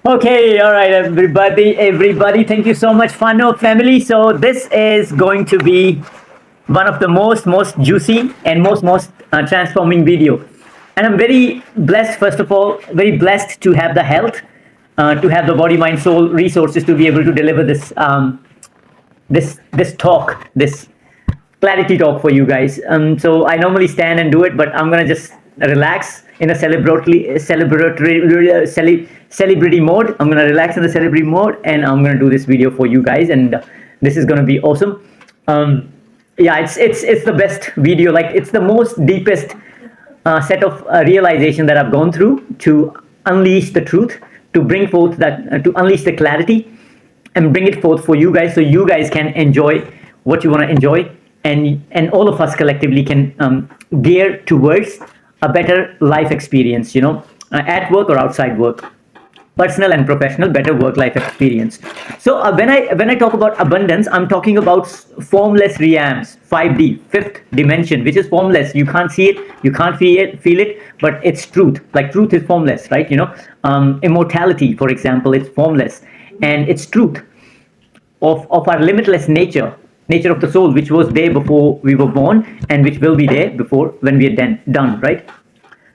Okay, all right, everybody. Thank you so much, Fano family. So this is going to be one of the most juicy and most transforming video, and I'm very blessed. First of all, very blessed to have the health, to have the body, mind, soul resources to be able to deliver this talk, this clarity talk for you guys. So I normally stand and do it, but I'm gonna just relax in a celebrity mode. I'm gonna relax in the celebrity mode, and I'm gonna do this video for you guys, and this is gonna be awesome. Yeah, it's the best video. Like it's the most deepest set of realization that I've gone through to unleash the truth, to bring forth that, to unleash the clarity and bring it forth for you guys, so you guys can enjoy what you want to enjoy, and all of us collectively can gear towards a better life experience, at work or outside work, personal and professional, better work life experience. So when I talk about abundance, I'm talking about formless realms, 5D, fifth dimension, which is formless. You can't see it, you can't feel it, but it's truth. Like truth is formless, right? Immortality, for example, it's formless, and it's truth of our limitless nature of the soul, which was there before we were born, and which will be there before when we are done, right?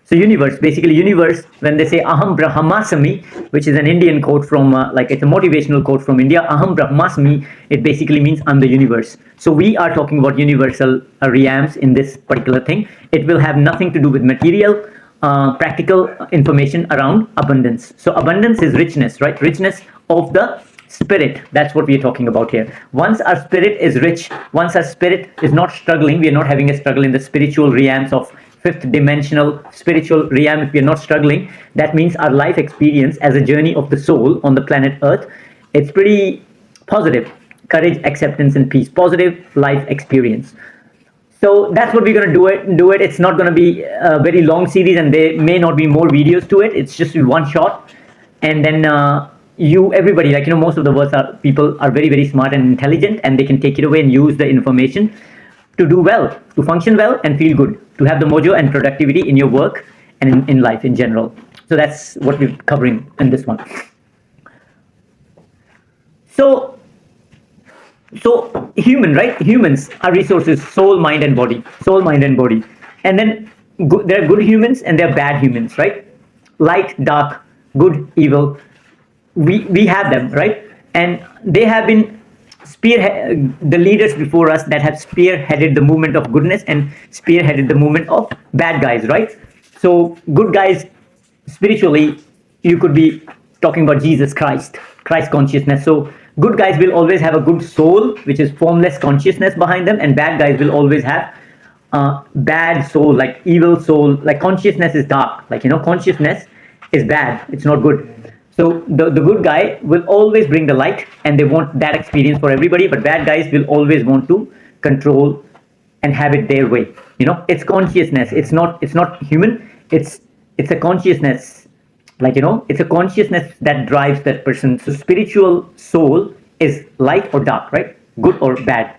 So universe, basically universe, when they say aham brahmasmi, which is an Indian quote from, it's a motivational quote from India, aham brahmasmi, it basically means I'm the universe. So we are talking about universal realms in this particular thing. It will have nothing to do with material, practical information around abundance. So abundance is richness, right? Richness of the spirit. That's what we are talking about here. Once our spirit is rich, once our spirit is not struggling, we are not having a struggle in the spiritual realms of fifth dimensional spiritual realm. If we are not struggling, that means our life experience as a journey of the soul on the planet Earth, it's pretty positive. Courage, acceptance, and peace. Positive life experience. So that's what we're going to do it. It's not going to be a very long series, and there may not be more videos to it. It's just one shot, and then everybody, most of the world's people are very smart and intelligent, and they can take it away and use the information to do well, to function well and feel good, to have the mojo and productivity in your work and in life in general. So that's what we're covering in this one. So human, right? Humans are resources: soul, mind, and body. Soul, mind, and body. And then there are good humans and there are bad humans, right? Light, dark, good, evil. We have them, right? And they have been the leaders before us that have spearheaded the movement of goodness and spearheaded the movement of bad guys, right? So good guys, spiritually, you could be talking about Jesus Christ consciousness. So good guys will always have a good soul, which is formless consciousness behind them, and bad guys will always have bad soul, like evil soul. Like consciousness is dark, consciousness is bad, it's not good. So the good guy will always bring the light, and they want that experience for everybody, but bad guys will always want to control and have it their way. It's consciousness, it's not human, it's a consciousness, it's a consciousness that drives that person. So spiritual soul is light or dark, right? Good or bad,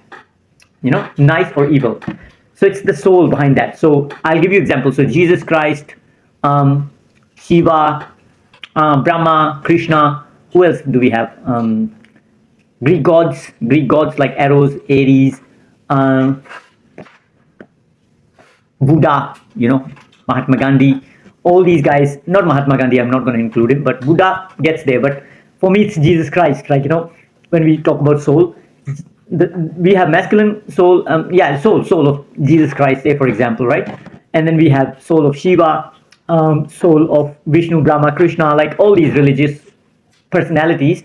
nice or evil. So it's the soul behind that. So I'll give you examples. So Jesus Christ, Shiva, Brahma, Krishna. Who else do we have? Greek gods like Eros, Ares, Buddha, Mahatma Gandhi. All these guys, not Mahatma Gandhi, I'm not going to include him, but Buddha gets there. But for me, it's Jesus Christ, when we talk about soul, we have masculine soul, soul of Jesus Christ, say for example, right? And then we have soul of Shiva, soul of Vishnu, Brahma, Krishna, like all these religious personalities.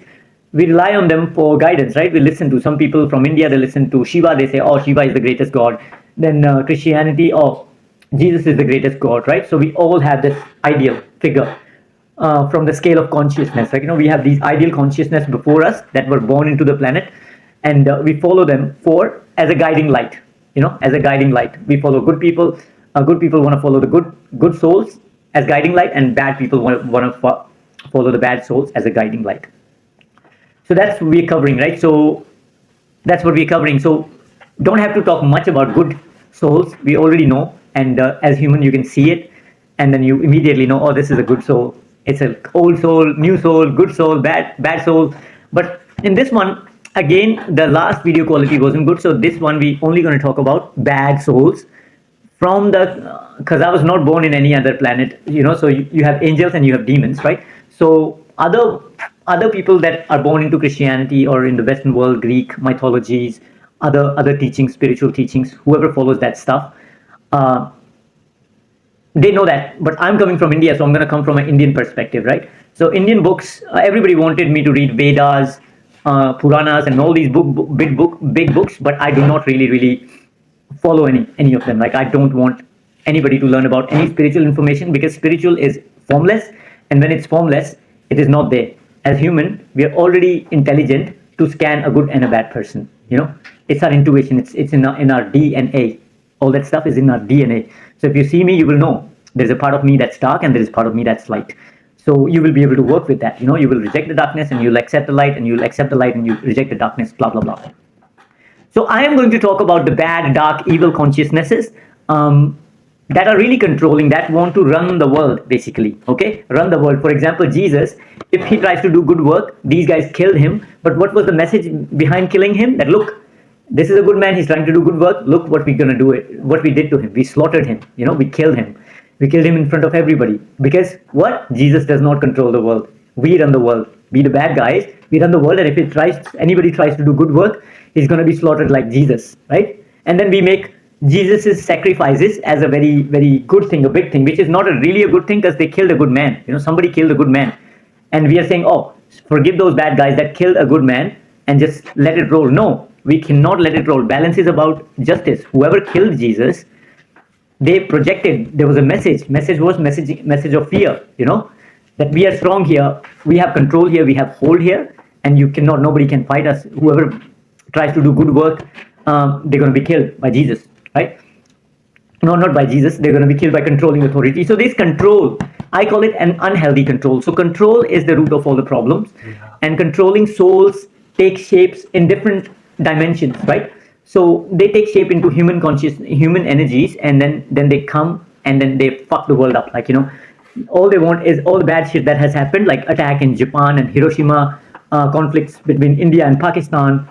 We rely on them for guidance, right? We listen to some people from India, they listen to Shiva, they say, oh, Shiva is the greatest god. Then Christianity, oh, Jesus is the greatest god, right? So we all have this ideal figure from the scale of consciousness. We have these ideal consciousness before us that were born into the planet, and we follow them as a guiding light. As a guiding light, we follow good people. Good people want to follow the good souls as guiding light, and bad people want to follow the bad souls as a guiding light. So that's what we're covering, right? So that's what we're covering. So don't have to talk much about good souls. We already know, and as human, you can see it, and then you immediately know, oh, this is a good soul. It's a old soul, new soul, good soul, bad soul. But in this one, again, the last video quality wasn't good. So this one we only going to talk about bad souls from the, because I was not born in any other planet, so you have angels and you have demons, right? So other people that are born into Christianity or in the Western world, Greek mythologies, other teachings, spiritual teachings, whoever follows that stuff, uh, they know that. But I'm coming from India, so I'm going to come from an Indian perspective, right? So Indian books, everybody wanted me to read Vedas, Puranas, and all these big books, but I do not really follow any of them. Like, I don't want anybody to learn about any spiritual information, because spiritual is formless, and when it's formless, it is not there. As human, we are already intelligent to scan a good and a bad person. It's our intuition. It's in our DNA. All that stuff is in our DNA. So if you see me, you will know there's a part of me that's dark and there is part of me that's light. So you will be able to work with that. You will reject the darkness and you'll accept the light, and you'll accept the light and you reject the darkness, blah blah blah. So I am going to talk about the bad, dark, evil consciousnesses that are really controlling, that want to run the world, basically. Okay, run the world. For example, Jesus, if he tries to do good work, these guys killed him. But what was the message behind killing him? That, look, this is a good man. He's trying to do good work. Look what we're gonna do. What we did to him. We slaughtered him. We killed him. We killed him in front of everybody. Because what? Jesus does not control the world. We run the world. We the bad guys. We run the world. And if anybody tries to do good work, he's gonna be slaughtered like Jesus, right? And then we make Jesus's sacrifices as a very, very good thing, a big thing, which is not really a good thing, because they killed a good man. Somebody killed a good man, and we are saying, oh, forgive those bad guys that killed a good man and just let it roll. No, we cannot let it roll. Balance is about justice. Whoever killed Jesus, they projected, there was a message. Message was message of fear. That we are strong here, we have control here, we have hold here, and nobody can fight us. Whoever tries to do good work, they're going to be killed by Jesus, right? No, not by Jesus. They're going to be killed by controlling authority. So this control, I call it an unhealthy control. So control is the root of all the problems. Yeah. And controlling souls take shapes in different dimensions, right? So they take shape into human human energies, and then they come and then they fuck the world up. Like, all they want is all the bad shit that has happened, like attack in Japan and Hiroshima, conflicts between India and Pakistan.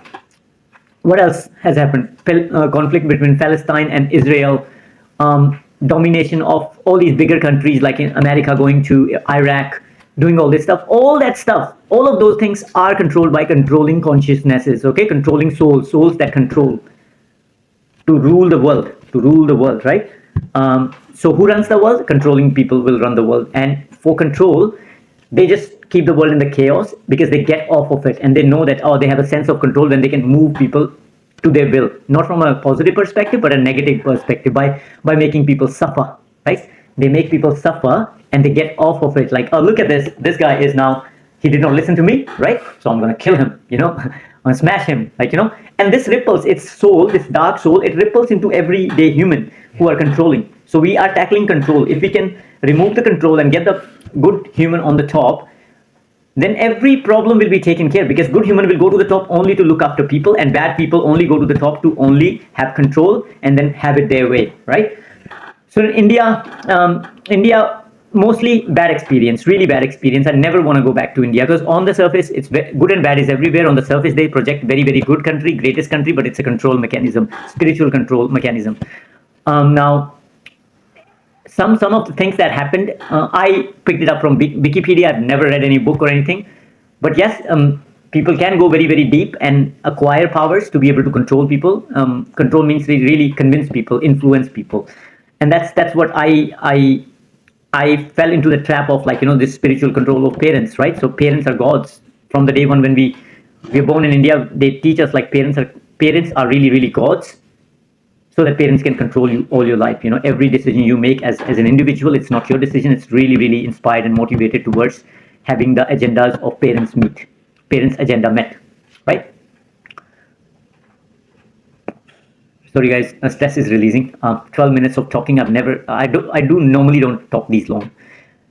What else has happened? Conflict between Palestine and Israel, domination of all these bigger countries like in America going to Iraq, doing all this stuff. All that stuff, all of those things are controlled by controlling consciousnesses, okay? Controlling souls that control to rule the world, right? So who runs the world? Controlling people will run the world. And for control, they just keep the world in the chaos because they get off of it, and they know that, they have a sense of control when they can move people to their will, not from a positive perspective but a negative perspective, by making people suffer, right? They make people suffer and they get off of it, like, oh, look at this guy is now, he did not listen to me, right? So I'm going to kill him, I'm going to smash him, like, and this ripples, its soul, this dark soul, it ripples into everyday human who are controlling. So we are tackling control. If we can remove the control and get the good human on the top, then every problem will be taken care, because good human will go to the top only to look after people, and bad people only go to the top to only have control and then have it their way, right? So in India, mostly bad experience, really bad experience. I never want to go back to India, because on the surface, it's good and bad is everywhere. On the surface, they project very, very good country, greatest country, but it's a control mechanism, spiritual control mechanism. Now, some of the things that happened, I picked it up from Wikipedia. I've never read any book or anything, but yes, people can go very, very deep and acquire powers to be able to control people. Control means they really convince people, influence people, and that's what I fell into the trap of, like, this spiritual control of parents, right? So parents are gods. From the day one when we're born in India, they teach us like parents are really, really gods. So that parents can control you all your life. Every decision you make as an individual, it's not your decision. It's really, really inspired and motivated towards having the agendas of parents' agenda met, right? Sorry guys, stress is releasing. 12 minutes of talking. I do normally don't talk these long.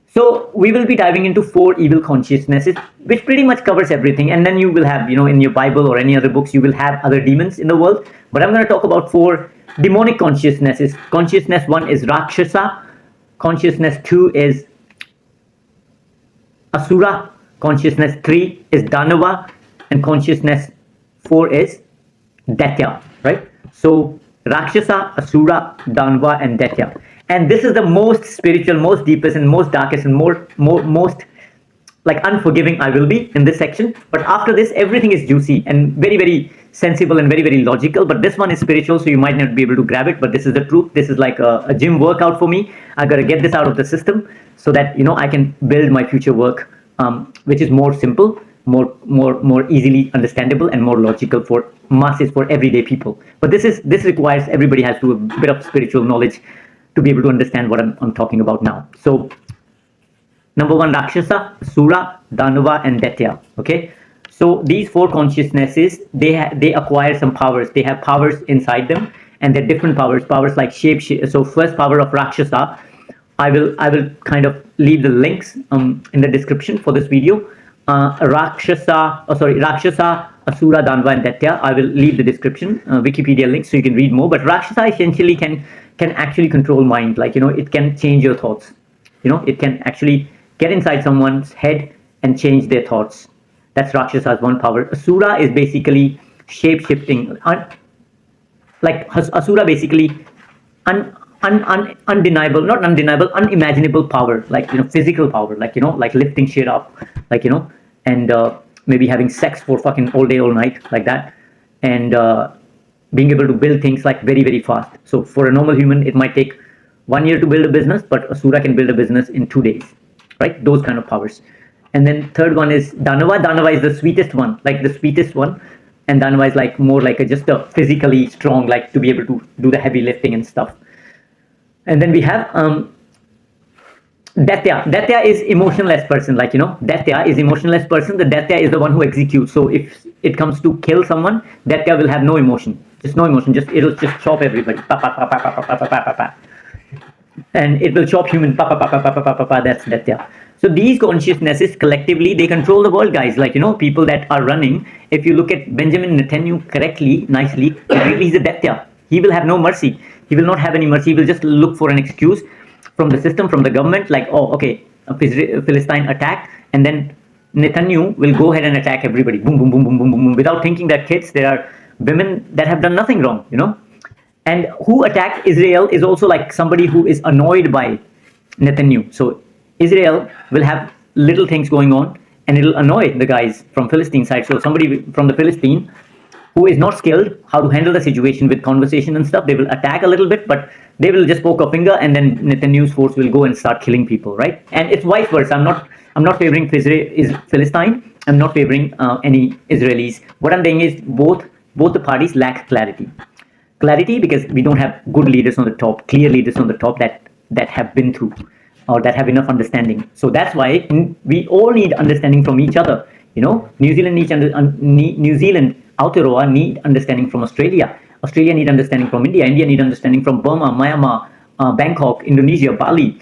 So we will be diving into 4 evil consciousnesses, which pretty much covers everything. And then you will have, in your Bible or any other books, you will have other demons in the world. But I'm going to talk about 4 demonic consciousnesses. Consciousness 1 is Rakshasa. Consciousness 2 is Asura, consciousness 3 is Danava, and consciousness 4 is Daitya, right? So Rakshasa, Asura, Danava, and Daitya. And this is the most spiritual, most deepest, and most darkest, and most like unforgiving I will be in this section. But after this, everything is juicy and very, very sensible and very, very logical. But this one is spiritual, so you might not be able to grab it. But this is the truth. This is like a gym workout for me. I gotta get this out of the system so that I can build my future work, which is more simple, more easily understandable, and more logical for masses, for everyday people. But this requires everybody has to a bit of spiritual knowledge to be able to understand what I'm talking about now. So number 1, Rakshasa, Asura, Danava, and Daitya. Okay, so these 4 consciousnesses, they acquire some powers. They have powers inside them, and they're different powers. Powers like shape. So first power of Rakshasa, I will kind of leave the links in the description for this video. Rakshasa, Asura, Danava, and Daitya. I will leave the description, Wikipedia links, so you can read more. But Rakshasa essentially can actually control mind. Like it can change your thoughts. It can actually get inside someone's head and change their thoughts. That's Rakshasa's one power. Asura is basically shape-shifting. Like Asura basically undeniable, not undeniable, unimaginable power, like physical power, like like lifting shit up, like and maybe having sex for fucking all day, all night, like that, and being able to build things like very, very fast. So for a normal human, it might take 1 year to build a business, but Asura can build a business in 2 days, right? Those kind of powers. And then third one is Danava. Danava is the sweetest one, like the sweetest one. And Danava is like more like just a physically strong, like to be able to do the heavy lifting and stuff. And then we have Daitya. Daitya is emotionless person, like Daitya is emotionless person. The Daitya is the one who executes. So if it comes to kill someone, Daitya will have no emotion, just no emotion. It'll just chop everybody. Pa, pa, pa, pa, pa, pa, pa, pa, pa. And it will chop human. Pa, pa, pa, pa, pa, pa, pa, pa. That's Daitya. So these consciousnesses collectively, they control the world, guys. Like people that are running. If you look at Benjamin Netanyahu correctly, nicely, he's a Daitya. He will have no mercy. He will not have any mercy. He will just look for an excuse from the system, from the government, like, oh, okay, Philistine attack, and then Netanyahu will go ahead and attack everybody. Boom, boom, boom, boom, boom, boom, boom, without thinking that kids, there are women that have done nothing wrong, And who attacked Israel is also like somebody who is annoyed by Netanyahu. So Israel will have little things going on, and it'll annoy the guys from Philistine side. So somebody from the Philistine who is not skilled how to handle the situation with conversation and stuff, they will attack a little bit, but they will just poke a finger, and then Netanyahu's force will go and start killing people, right? And it's vice versa. I'm not favoring Philistine. I'm not favoring any Israelis. What I'm saying is both the parties lack clarity. Clarity because we don't have good leaders on the top, clear leaders on the top that have been through or that have enough understanding. So that's why we all need understanding from each other. New Zealand, Aotearoa need understanding from Australia. Australia need understanding from India. India need understanding from Burma, Myanmar, Bangkok, Indonesia, Bali,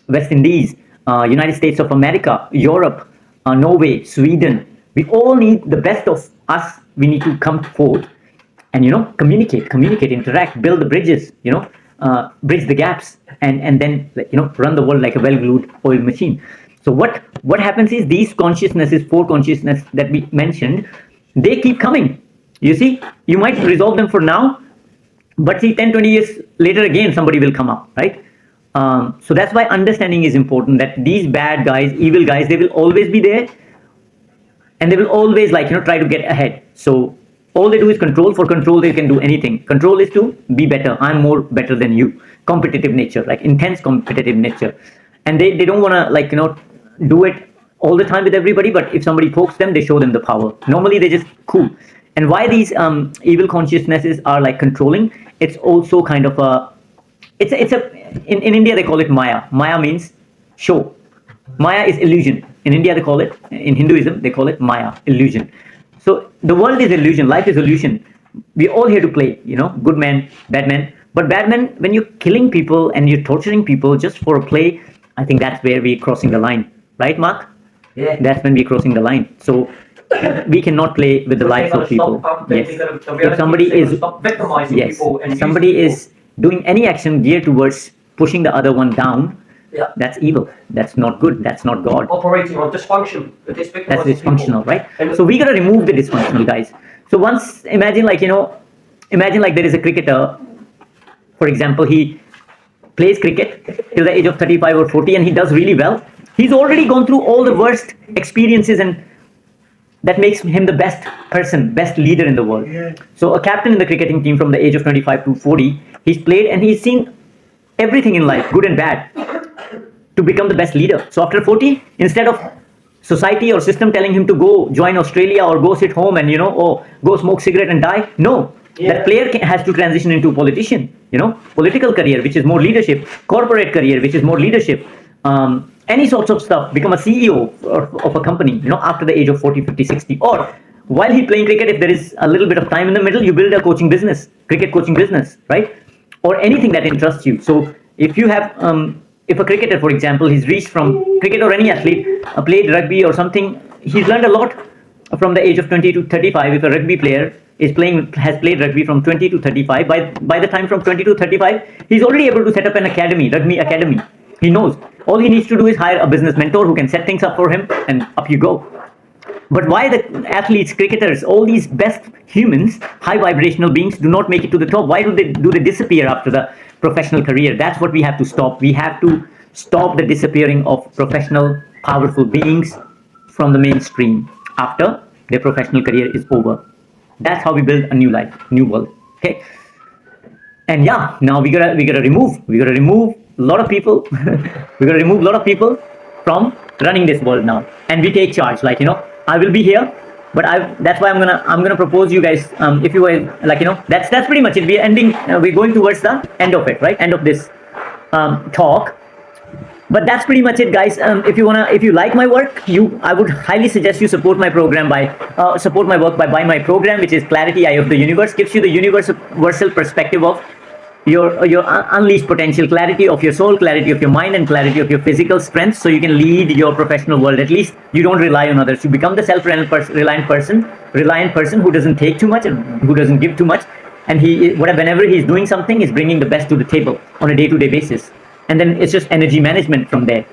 West Indies, United States of America, Europe, Norway, Sweden. We all need the best of us. We need to come forth and communicate, interact, build the bridges, bridge the gaps, and then run the world like a well-glued oil machine. So what happens is these consciousnesses, 4 consciousness that we mentioned, they keep coming. You see, you might resolve them for now, but see 10-20 years later again somebody will come up, right? So that's why understanding is important, that these bad guys, evil guys, they will always be there, and they will always try to get ahead. So all they do is control. For control, they can do anything. Control is to be better. I'm more better than you. Competitive nature, like intense competitive nature. And they don't want to do it all the time with everybody, but if somebody pokes them, they show them the power. Normally they're just cool. And why these evil consciousnesses are controlling, it's also kind of in India they call it Maya. Maya means show. Maya is illusion. In India they call it, in Hinduism they call it Maya, illusion. So the world is illusion, life is illusion. We're all here to play, good men, bad men. But bad men, when you're killing people and you're torturing people just for a play, I think that's where we're crossing the line. Right, Mark? Yeah. That's when we're crossing the line. So we cannot play with the lives of people. Yes. If somebody is victimizing people and somebody is doing any action geared towards pushing the other one down, Yeah. That's evil. That's not good. That's not God. Operating on dysfunction. The That's dysfunctional, right? And So we gotta remove the dysfunctional, guys. So once, imagine like, imagine like there is a cricketer, for example, he plays cricket till the age of 35 or 40 and he does really well. He's already gone through all the worst experiences, and that makes him the best person, best leader in the world. Yeah. So a captain in the cricketing team from the age of 25 to 40, he's played and he's seen everything in life, good and bad, to become the best leader. So after 40, instead of society or system telling him to go join Australia or go sit home and go smoke cigarette and die, no, that player has to transition into politician, political career, which is more leadership, corporate career, which is more leadership, any sorts of stuff, become a CEO of a company, after the age of 40, 50, 60. Or while he playing cricket, if there is a little bit of time in the middle, you build a coaching business, cricket coaching business, right? Or anything that interests you. So if you have, if a cricketer, for example, he's reached from cricket, or any athlete, played rugby or something, he's learned a lot from the age of 20 to 35. If a rugby player has played rugby from 20 to 35, by the time from 20 to 35, he's already able to set up an academy, rugby academy. He knows. All he needs to do is hire a business mentor who can set things up for him, and up you go. But why the athletes, cricketers, all these best humans, high vibrational beings, do not make it to the top? Why do they disappear after the professional career? That's what we have to stop. We have to stop the disappearing of professional, powerful beings from the mainstream after their professional career is over. That's how we build a new life, new world. Okay. And yeah, now we gotta remove a lot of people. We gotta remove a lot of people from running this world now, and we take charge. Like, I will be here, but that's why I'm gonna propose you guys. If you were like, that's pretty much it. We're ending. We're going towards the end of it, right? End of this talk. But that's pretty much it, guys. If you like my work, I would highly suggest you support my program support my work by buying my program, which is Clarity Eye of the Universe. Gives you the universal perspective of your unleashed potential, clarity of your soul, clarity of your mind, and clarity of your physical strength, so you can lead your professional world. At least you don't rely on others. You become the self-reliant person who doesn't take too much and who doesn't give too much. And whenever he's doing something, he's bringing the best to the table on a day-to-day basis. And then it's just energy management from there.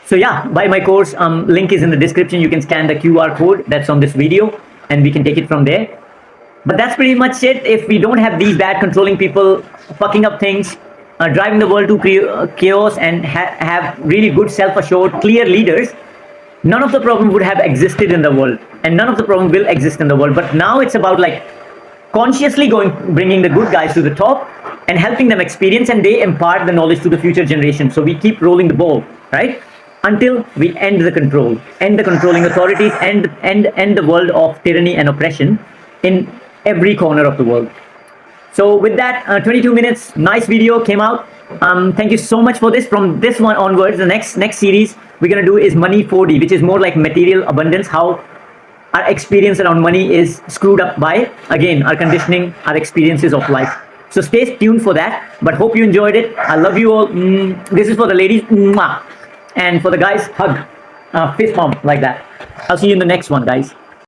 So yeah, buy my course. Link is in the description. You can scan the QR code that's on this video, and we can take it from there. But that's pretty much it. If we don't have these bad controlling people fucking up things, driving the world to chaos, and have really good, self-assured, clear leaders, none of the problem would have existed in the world, and none of the problem will exist in the world. But now it's about like consciously bringing the good guys to the top and helping them experience, and they impart the knowledge to the future generation. So we keep rolling the ball, right? Until we end the controlling authorities, end the world of tyranny and oppression in every corner of the world. So with that, 22 minutes, nice video came out. Thank you so much for this. From this one onwards, the next series we're gonna do is Money 4D, which is more like material abundance, how our experience around money is screwed up by, again, our conditioning, our experiences of life. So stay tuned for that, but hope you enjoyed it. I love you all. This is for the ladies. Mwah. And for the guys, hug, fist bump like that. I'll see you in the next one, guys.